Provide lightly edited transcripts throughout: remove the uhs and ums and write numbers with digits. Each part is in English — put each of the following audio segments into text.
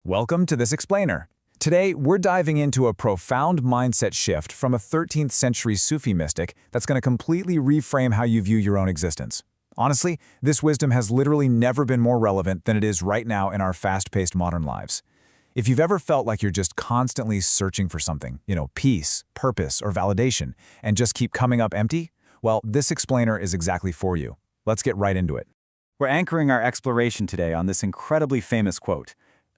Welcome to This Explainer. Today, we're diving into a profound mindset shift from a 13th century Sufi mystic that's going to completely reframe how you view your own existence. Honestly, this wisdom has literally never been more relevant than it is right now in our fast-paced modern lives. If you've ever felt like you're just constantly searching for something, peace, purpose, or validation, and just keep coming up empty, well, This Explainer is exactly for you. Let's get right into it. We're anchoring our exploration today on this incredibly famous quote,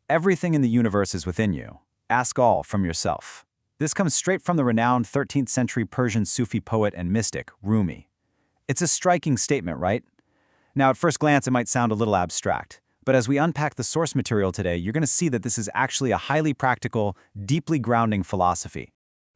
"Everything in the universe is within you. Ask all from yourself." This comes straight from the renowned 13th century Persian Sufi poet and mystic, Rumi. It's a striking statement, right? Now, at first glance, it might sound a little abstract, but as we unpack the source material today, you're going to see that this is actually a highly practical, deeply grounding philosophy.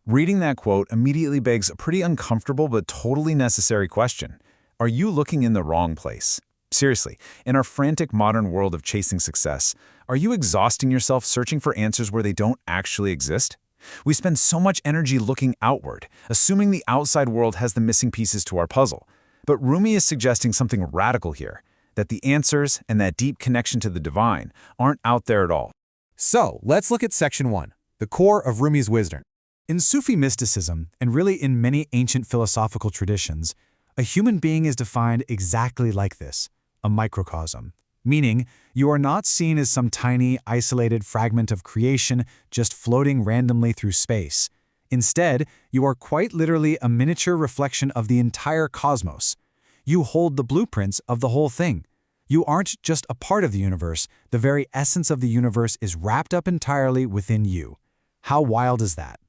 Reading that quote immediately begs a pretty uncomfortable but totally necessary question. Are you looking in the wrong place? Seriously, in our frantic modern world of chasing success, are you exhausting yourself searching for answers where they don't actually exist? We spend so much energy looking outward, assuming the outside world has the missing pieces to our puzzle. But Rumi is suggesting something radical here, that the answers and that deep connection to the divine aren't out there at all. So, let's look at Section 1, the core of Rumi's wisdom. In Sufi mysticism, and really in many ancient philosophical traditions, a human being is defined exactly like this, a microcosm, meaning you are not seen as some tiny, isolated fragment of creation just floating randomly through space. Instead, you are quite literally a miniature reflection of the entire cosmos. You hold the blueprints of the whole thing. You aren't just a part of the universe, the very essence of the universe is wrapped up entirely within you. How wild is that?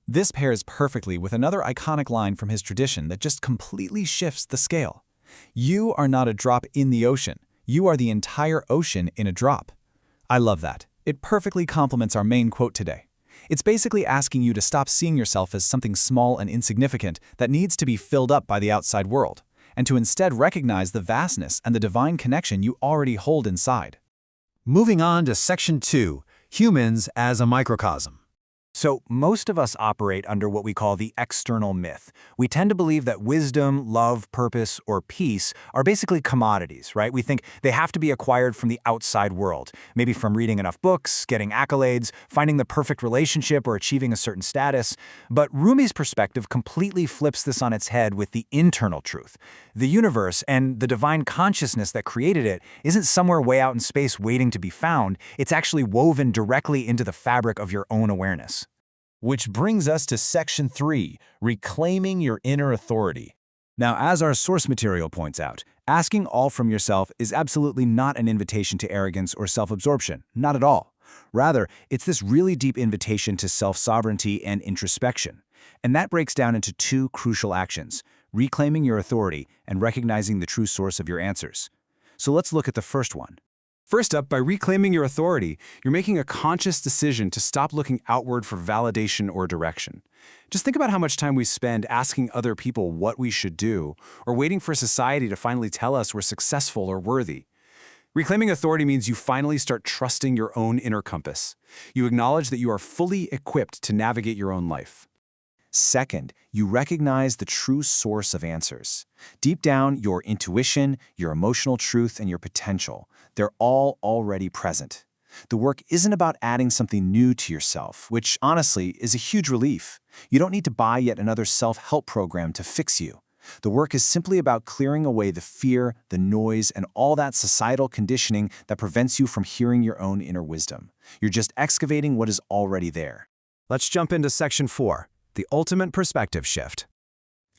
This pairs perfectly with another iconic line from his tradition that just completely shifts the scale. You are not a drop in the ocean. You are the entire ocean in a drop. I love that. It perfectly complements our main quote today. It's basically asking you to stop seeing yourself as something small and insignificant that needs to be filled up by the outside world, and to instead recognize the vastness and the divine connection you already hold inside. Moving on to Section 2, humans as a microcosm. So, most of us operate under what we call the external myth. We tend to believe that wisdom, love, purpose, or peace are basically commodities, right? We think they have to be acquired from the outside world, maybe from reading enough books, getting accolades, finding the perfect relationship, or achieving a certain status. But Rumi's perspective completely flips this on its head with the internal truth. The universe and the divine consciousness that created it isn't somewhere way out in space waiting to be found. It's actually woven directly into the fabric of your own awareness. Which brings us to Section 3, reclaiming your inner authority. Now, as our source material points out, asking all from yourself is absolutely not an invitation to arrogance or self-absorption, not at all. Rather, it's this really deep invitation to self-sovereignty and introspection. And that breaks down into two crucial actions, reclaiming your authority and recognizing the true source of your answers. So let's look at the first one. First up, by reclaiming your authority, you're making a conscious decision to stop looking outward for validation or direction. Just think about how much time we spend asking other people what we should do, or waiting for society to finally tell us we're successful or worthy. Reclaiming authority means you finally start trusting your own inner compass. You acknowledge that you are fully equipped to navigate your own life. Second, you recognize the true source of answers. Deep down, your intuition, your emotional truth, and your potential, they're all already present. The work isn't about adding something new to yourself, which honestly is a huge relief. You don't need to buy yet another self-help program to fix you. The work is simply about clearing away the fear, the noise, and all that societal conditioning that prevents you from hearing your own inner wisdom. You're just excavating what is already there. Let's jump into Section 4. The ultimate perspective shift.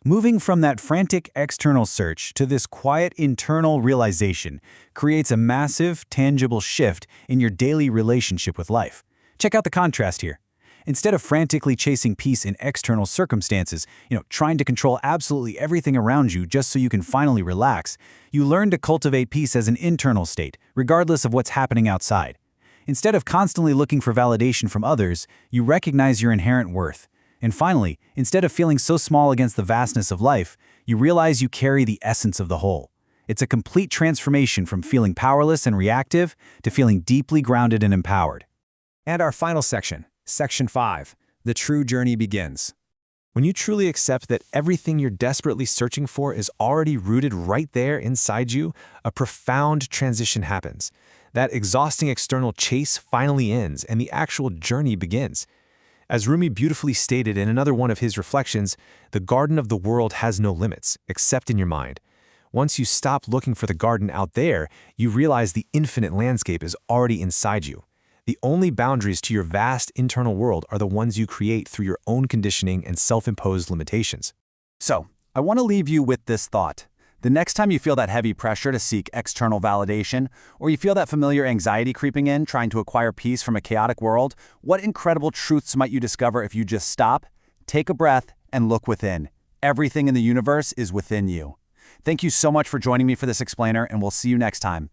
Moving from that frantic external search to this quiet internal realization creates a massive, tangible shift in your daily relationship with life. Check out the contrast here. Instead of frantically chasing peace in external circumstances, trying to control absolutely everything around you just so you can finally relax, you learn to cultivate peace as an internal state, regardless of what's happening outside. Instead of constantly looking for validation from others, you recognize your inherent worth. And finally, instead of feeling so small against the vastness of life, you realize you carry the essence of the whole. It's a complete transformation from feeling powerless and reactive to feeling deeply grounded and empowered. And our final section, Section 5, the true journey begins. When you truly accept that everything you're desperately searching for is already rooted right there inside you, a profound transition happens. That exhausting external chase finally ends, and the actual journey begins. As Rumi beautifully stated in another one of his reflections, the garden of the world has no limits, except in your mind. Once you stop looking for the garden out there, you realize the infinite landscape is already inside you. The only boundaries to your vast internal world are the ones you create through your own conditioning and self-imposed limitations. So, I want to leave you with this thought. The next time you feel that heavy pressure to seek external validation, or you feel that familiar anxiety creeping in, trying to acquire peace from a chaotic world, what incredible truths might you discover if you just stop, take a breath, and look within? Everything in the universe is within you. Thank you so much for joining me for this explainer, and we'll see you next time.